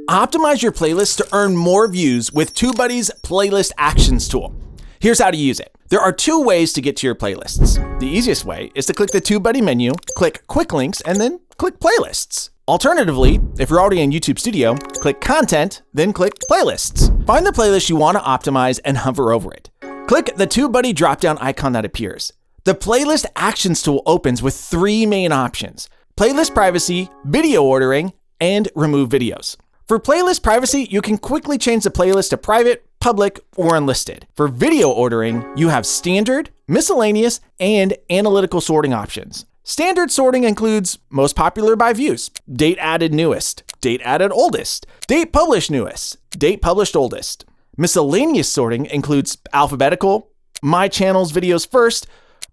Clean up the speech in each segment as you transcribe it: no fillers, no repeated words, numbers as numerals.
Optimize your playlist to earn more views with TubeBuddy's Playlist Actions tool. Here's how to use it. There are two ways to get to your playlists. The easiest way is to click the TubeBuddy menu, click Quick Links, and then click Playlists. Alternatively, if you're already in YouTube Studio, click Content, then click Playlists. Find the playlist you want to optimize and hover over it. Click the TubeBuddy drop-down icon that appears. The Playlist Actions tool opens with three main options: playlist privacy, video ordering, and remove videos. For playlist privacy, you can quickly change the playlist to private, public, or unlisted. For video ordering, you have standard, miscellaneous, and analytical sorting options. Standard sorting includes most popular by views, date added newest, date added oldest, date published newest, date published oldest. Miscellaneous sorting includes alphabetical, my channel's videos first,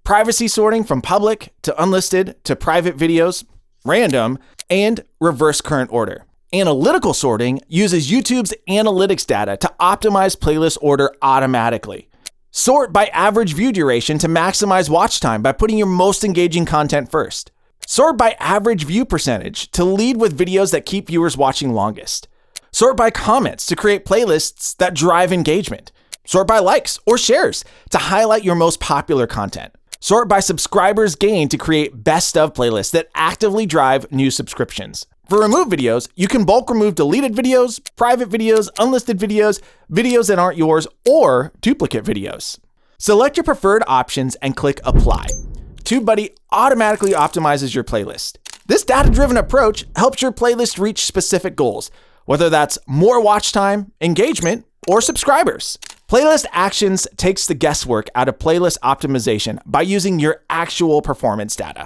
privacy sorting from public to unlisted to private videos, random, and reverse current order. Analytical sorting uses YouTube's analytics data to optimize playlist order automatically. Sort by average view duration to maximize watch time by putting your most engaging content first. Sort by average view percentage to lead with videos that keep viewers watching longest. Sort by comments to create playlists that drive engagement. Sort by likes or shares to highlight your most popular content. Sort by subscribers gained to create best of playlists that actively drive new subscriptions. For remove videos, you can bulk remove deleted videos, private videos, unlisted videos, videos that aren't yours, or duplicate videos. Select your preferred options and click Apply. TubeBuddy automatically optimizes your playlist. This data-driven approach helps your playlist reach specific goals, whether that's more watch time, engagement, or subscribers. Playlist Actions takes the guesswork out of playlist optimization by using your actual performance data.